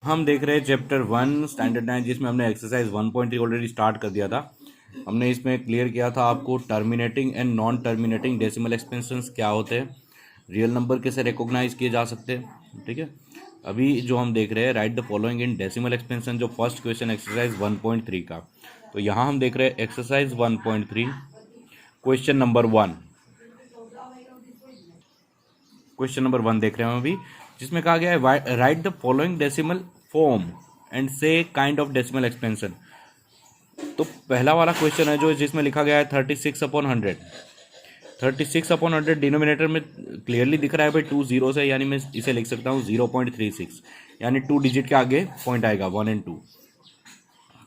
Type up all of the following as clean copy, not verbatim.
हम देख रहे हैं चैप्टर 1 स्टैंडर्ड 9 जिसमें हमने एक्सरसाइज 1.3 ऑलरेडी स्टार्ट कर दिया था। हमने इसमें क्लियर किया था आपको terminating and non terminating decimal expansions क्या होते हैं, रियल नंबर कैसे रिकॉग्नाइज किए जा सकते हैं। ठीक है, अभी जो हम देख रहे हैं right the following in decimal expansion, जो फर्स्ट क्वेश्चन एक्सरसाइज 1.3 का। तो यहाँ हम देख रहे हैं exercise 1.3 question number 1। Question number 1 देख रहे हैं हम अभी, जिसमें कहा गया है right the following decimal form and से काइंड ऑफ डेसिमल एक्सपेंशन। तो पहला वाला क्वेश्चन है जो जिसमें लिखा गया है 36/100। 36/100 डिनोमिनेटर में क्लियरली दिख रहा है भाई 2 जीरो से, यानी मैं इसे लिख सकता हूँ 0.36, यानी 2 डिजिट के आगे पॉइंट आएगा 1 और 2।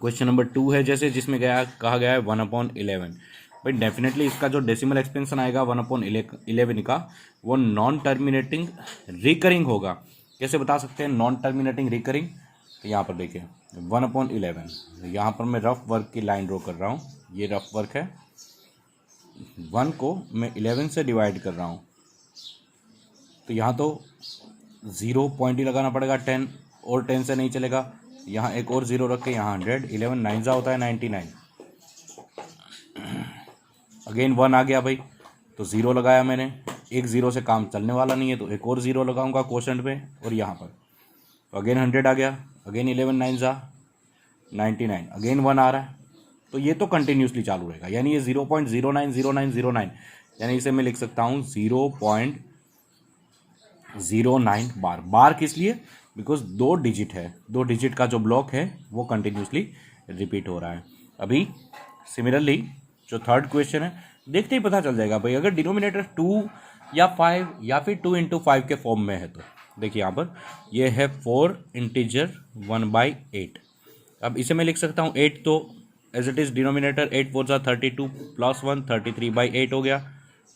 क्वेश्चन नंबर 2 है जैसे जिसमें कहा गया है 1/11। भाई डेफिनेटली इसका जो डेसिमल एक्सपेंशन आएगा 1/11 का, वो नॉन टर्मिनेटिंग रिकरिंग होगा। कैसे बता सकते हैं नॉन टर्मिनेटिंग रिकरिंग? तो यहाँ पर देखिए 1/11, यहाँ पर मैं रफ वर्क की लाइन ड्रॉ कर रहा हूँ, ये रफ वर्क है। 1 को मैं 11 से डिवाइड कर रहा हूँ, तो यहाँ तो 0 पॉइंट ही लगाना पड़ेगा, 10 और 10 से नहीं चलेगा। यहाँ एक और 0 रख के यहाँ 100, 11 9 होता है 99। अगेन 1 आ गया भाई, तो 0 लगाया मैंने, एक 0 से काम चलने वाला नहीं है, तो एक और 0 लगाऊंगा क्वोशंट पे और यहाँ पर, तो अगेन 100 आ गया, अगेन 11 9 99, अगेन 1 आ रहा है। तो ये तो कंटिन्यूसली चालू रहेगा, यानी ये 0.090909, यानी इसे मैं लिख सकता हूँ 0.09 बार। बार किस लिए? बिकॉज 2 डिजिट है, 2 डिजिट का जो ब्लॉक है वो कंटिन्यूसली रिपीट हो रहा है। अभी सिमिलरली जो थर्ड क्वेश्चन है, देखते ही पता चल जाएगा भाई, अगर डिनोमिनेटर 2 या 5 या फिर 2 × 5 के फॉर्म में है तो देखिए यहाँ पर ये है 4 इंटीजर 1/8। अब इसे मैं लिख सकता हूँ 8, तो एज इट इज़ डिनोमिनेटर 8 4 32 + 1 33/8 हो गया।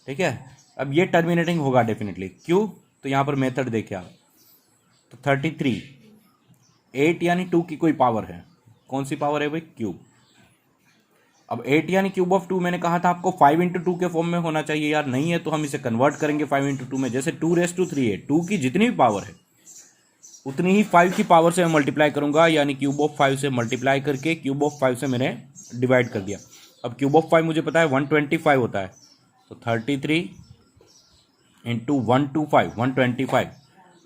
ठीक है, अब ये टर्मिनेटिंग होगा डेफिनेटली, क्यों? तो यहाँ पर मेथड देखिए आप, तो 33 8 यानी 2 की कोई पावर है, कौन सी पावर है भाई? क्यूब। अब 8 यानी क्यूब ऑफ 2, मैंने कहा था आपको 5 × 2 के फॉर्म में होना चाहिए यार, नहीं है तो हम इसे कन्वर्ट करेंगे 5 × 2 में। जैसे 2�3 है, 2 की जितनी भी पावर है उतनी ही 5 की पावर से मैं मल्टीप्लाई करूंगा, यानी क्यूब ऑफ 5 से मल्टीप्लाई करके क्यूब ऑफ 5 से मैंने डिवाइड कर दिया। अब क्यूब ऑफ 5 मुझे पता है 125 होता है, तो 33 × 125 125।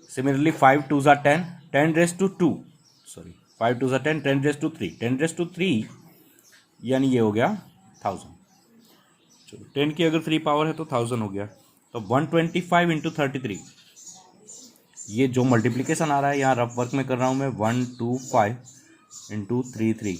सिमिलरली 5 2 10, 10⁻², सॉरी 5 2 10, 10⁻3, 10⁻3 यानी ये हो गया 1000। चलो 10 की अगर 3 पावर है तो 1000 हो गया। तो 125 × 33, ये जो मल्टीप्लिकेशन आ रहा है यहाँ रफ वर्क में कर रहा हूँ मैं, 125 × 33,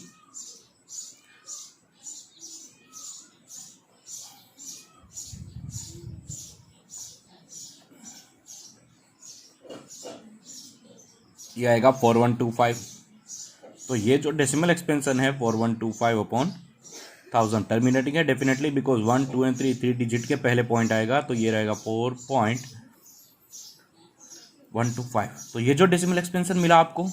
ये आएगा 4125। तो ये जो डेसिमल एक्सपेंशन है 4125/1000 टर्मिनेटिंग है डेफिनेटली, बिकॉज 1 2 और 3 डिजिट के पहले पॉइंट आएगा, तो ये रहेगा 4.125। तो ये जो डेसिमल एक्सपेंशन मिला आपको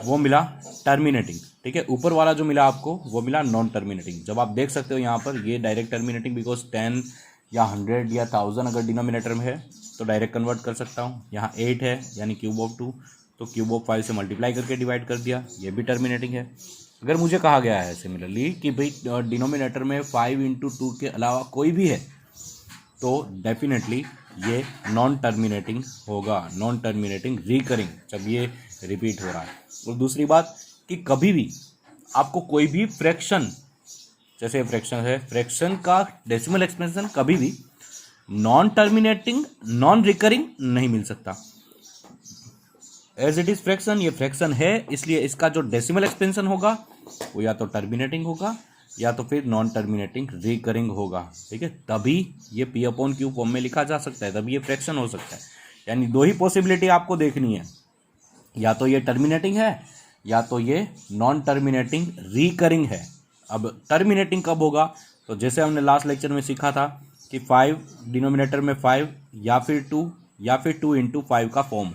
वो मिला टर्मिनेटिंग। ठीक है, ऊपर वाला जो मिला आपको वो मिला नॉन टर्मिनेटिंग। जब आप देख सकते हो यहाँ पर ये डायरेक्ट टर्मिनेटिंग, बिकॉज 10 या 100 या 1000 अगर डिनोमिनेटर में है तो डायरेक्ट कन्वर्ट कर सकता हूँ। यहाँ 8 है यानी क्यूब ऑफ 2, तो क्यूब ऑफ 5 से मल्टीप्लाई करके डिवाइड कर दिया, ये भी टर्मिनेटिंग है। अगर मुझे कहा गया है सिमिलरली कि भाई डिनोमिनेटर में 5 × 2 के अलावा कोई भी है, तो डेफिनेटली ये नॉन टर्मिनेटिंग होगा, नॉन टर्मिनेटिंग रिकरिंग, जब ये रिपीट हो रहा है। और दूसरी बात कि कभी भी आपको कोई भी फ्रैक्शन, जैसे फ्रैक्शन है, फ्रैक्शन का डेसिमल एक्सपेंशन कभी भी नॉन टर्मिनेटिंग नॉन रिकरिंग नहीं मिल सकता। एज इट इज फ्रैक्शन, ये फ्रैक्शन है, इसलिए इसका जो डेसिमल एक्सपेंशन होगा वो या तो टर्मिनेटिंग होगा या तो फिर नॉन टर्मिनेटिंग रिकरिंग होगा। ठीक है, तभी ये P/Q फॉर्म में लिखा जा सकता है, तभी ये फ्रैक्शन हो सकता है। यानी 2 ही पॉसिबिलिटी आपको देखनी है, या तो ये टर्मिनेटिंग है या तो ये नॉन टर्मिनेटिंग रिकरिंग है। अब टर्मिनेटिंग कब होगा? तो जैसे हमने लास्ट लेक्चर में सीखा था कि 5 डिनोमिनेटर में 5 या फिर 2 या फिर 2 × 5 का फॉर्म हो।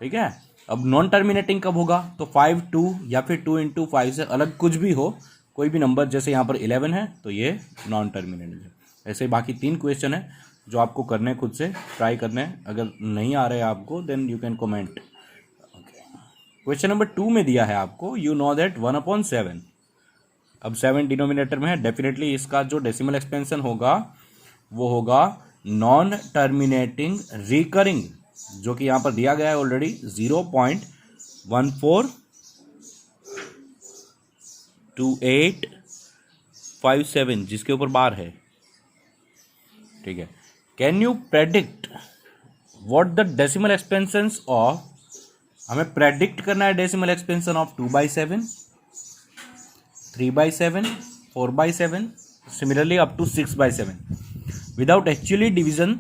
ठीक है, अब नॉन टर्मिनेटिंग कब होगा? तो 5 2 या फिर 2 × 5 से अलग कुछ भी हो, कोई भी नंबर, जैसे यहाँ पर 11 है तो ये नॉन टर्मिनेटिंग है। ऐसे बाकी 3 क्वेश्चन है जो आपको करने, खुद से ट्राई करने। अगर नहीं आ रहे आपको then you can comment. Question number 2 में दिया है आपको, यू नो दैट 1/7, अब 7 डिनोमिनेटर में है, डेफिनेटली इसका जो डेसिमल एक्सपेंशन होगा वो होगा नॉन टर्मिनेटिंग रिकरिंग, जो कि यहां पर दिया गया है ऑलरेडी 0.142857, जिसके ऊपर बार है, ठीक है। Can you predict what the decimal expansion of, हमें प्रेडिक्ट करना है decimal expansion of 2/7, 3/7, 4/7, similarly up to 6/7 without actually division,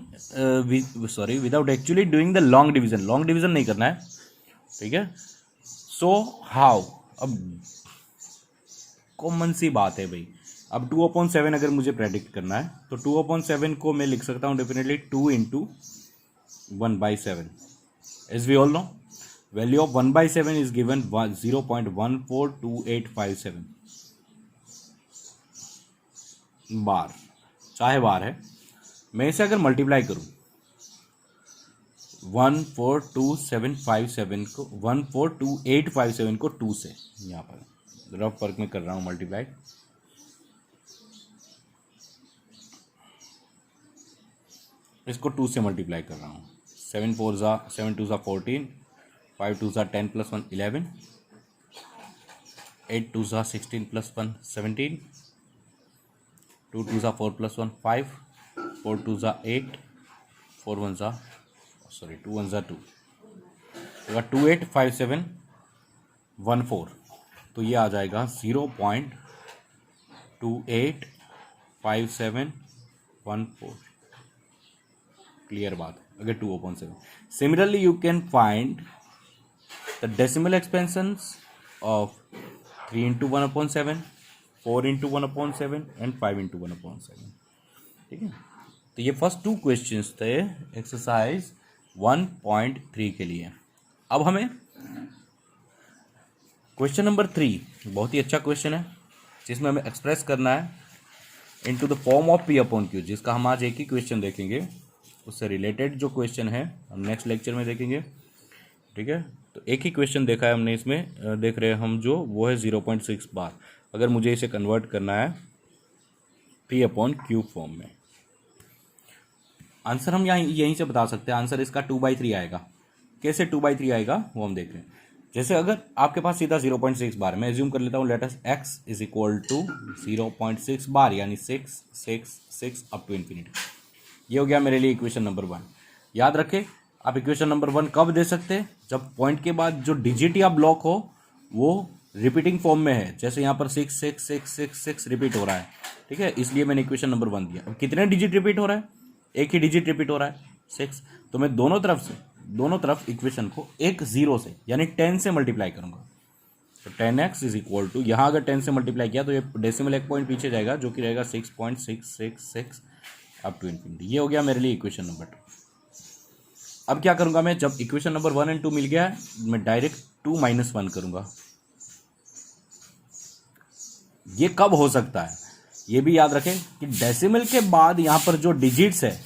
without actually doing the long division, long division नहीं करना है, ठीक है। सो हाउ, अब कॉमन सी बात है भाई, अब 2/7 अगर मुझे प्रेडिक्ट करना है तो 2/7 को मैं लिख सकता हूं definitely 2 into 1/7, as we all know value of 1/7 is given 0.142857 bar, चाहे बार है। मैं इसे अगर मल्टीप्लाई करूं 142,757 को 142,857 को 2 से, यहां पर रफ वर्क में कर रहा हूं मल्टीप्लाई, इसको 2 से मल्टीप्लाई कर रहा हूं, 7 2 14, 5 2 10 + 1 11, 8 2 16 + 1 17, 2 2 4 + 1 5, 4 2 8, 4 1 2 1 2, 285714, तो ये आ जाएगा 0.285714, क्लियर बात अगर 2/7। Similarly you can find the decimal expansions of 3 into 1/7, 4 into 1/7 and 5 into 1/7, ठीक है। तो ये फर्स्ट 2 क्वेश्चंस थे एक्सरसाइज 1.3 के लिए। अब हमें क्वेश्चन नंबर 3 बहुत ही अच्छा क्वेश्चन है, जिसमें हमें एक्सप्रेस करना है into the form of P/Q, जिसका हम आज एक ही क्वेश्चन देखेंगे, उससे रिलेटेड जो क्वेश्चन है हम नेक्स्ट लेक्चर में देखेंगे, ठीक है। तो एक ही क्वेश्चन देखा है हमने इसमें, देख रहे हैं हम जो, वो है 0.6 बार। अगर मुझे इसे कन्वर्ट करना है P/Q फॉर्म में, आंसर हम यहीं से बता सकते हैं, आंसर इसका 2/3 आएगा। कैसे 2/3 आएगा वो हम देख रहे हैं। जैसे अगर आपके पास सीधा 0.6 बार, मैं एज्यूम कर लेता हूँ let us x is equal to 0.6 bar, यानी 6 6 6 अप टू इन्फिनिटी। ये हो गया मेरे लिए इक्वेशन नंबर 1। याद रखें, आप इक्वेशन नंबर 1 कब दे सकते हैं, जब पॉइंट के बाद जो डिजिट या ब्लॉक हो वो रिपीटिंग फॉर्म में है, जैसे यहाँ पर 6 6 6 6 6 रिपीट हो रहा है, ठीक है, इसलिए मैंने इक्वेशन नंबर 1 दिया। अब कितने डिजिट रिपीट हो रहा है, एक ही डिजिट रिपीट हो रहा है 6, तो मैं दोनों तरफ इक्वेशन को एक 0 से यानी 10 से मल्टीप्लाई करूंगा। तो 10x इज इक्वल टू, यहाँ अगर 10 से मल्टीप्लाई किया तो ये डेसिमल एक पॉइंट पीछे जाएगा, जो कि रहेगा 6.666 अप टू इन्फिनिटी। ये हो गया मेरे लिए इक्वेशन नंबर 2। अब क्या करूंगा मैं, जब इक्वेशन नंबर 1 और 2 मिल गया है, मैं डायरेक्ट 2 - 1 करूंगा। ये कब हो सकता है, ये भी याद रखें कि डेसिमल के बाद यहां पर जो डिजिट्स है,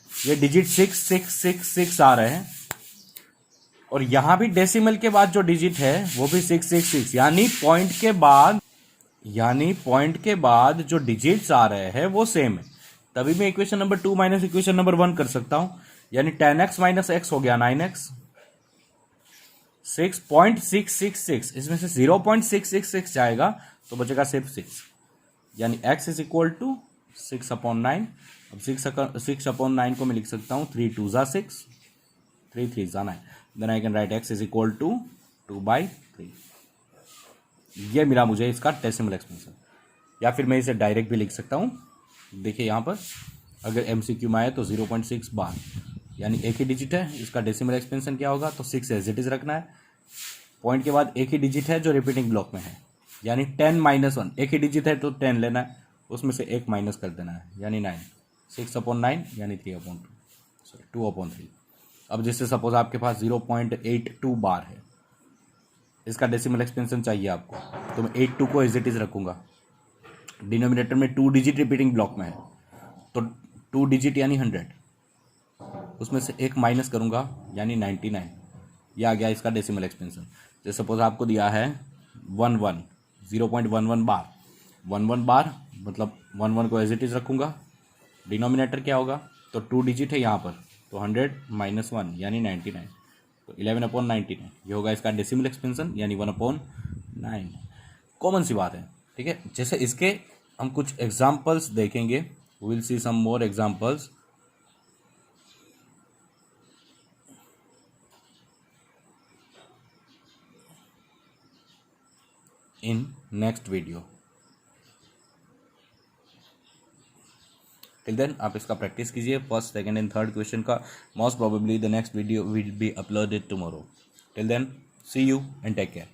ये डिजिट 6 6 6 6 आ रहे हैं, और यहां भी डेसिमल के बाद जो डिजिट है वो भी 6 6 6, यानी पॉइंट के बाद जो डिजिट्स आ रहे हैं वो सेम है। तभी मैं equation number 2 minus equation number 1 कर सकता हूं, यानी 10x - x हो गया 9x, 6.666, इसमें से 0.666 जाएगा तो बचेगा सिर्फ 6, यानी x इज इक्वल टू 6/9। अब 6/9 को मैं लिख सकता हूं 3 2 6, 3 3 9, then I can write x is equal to 2/3। ये मिला मुझे इसका डेसिमल एक्सपेंशन, या फिर मैं इसे डायरेक्ट भी लिख सकता हूं। देखिए यहां पर अगर MCQ में आए तो 0.6 बार, यानी एक ही डिजिट है, इसका डेसिमल एक्सपेंशन क्या होगा, तो 6 एज इट इज रखना है। पॉइंट के बाद एक ही डिजिट है जो रिपीटिंग ब्लॉक में है, यानी 10 - 1, एक ही डिजिट है तो 10 लेना है, उसमें से 1 माइनस कर देना है, यानी 9, 6/9 यानी 2/3। अब जैसे सपोज आपके पास 0.82 बार है, इसका डेसिमल एक्सपेंशन चाहिए आपको, तो मैं 82 को एज इट इज रखूंगा। डिनोमिनेटर में 2 डिजिट रिपीटिंग ब्लॉक में है, तो 2 डिजिट यानी 100, उसमें से 1 माइनस करूंगा यानी 99, यह आ गया इसका डेसिमल एक्सपेंशन। जैसे सपोज आपको दिया है 11 0.11 बार, 11 बार मतलब 11 को एज इट इज़ रखूँगा, डिनोमिनेटर क्या होगा, तो 2 डिजिट है यहाँ पर, तो 100 - 1 यानी 99, तो 11/99 ये होगा इसका डेसिमल एक्सपेंशन यानी 1/9। कॉमन सी बात है, ठीक है। जैसे इसके हम कुछ एग्जाम्पल्स देखेंगे, will see some more examples in next video. Till then आप इसका प्रैक्टिस कीजिए, first second and third question का। Most probably the next video will be uploaded tomorrow. Till then see you and take care.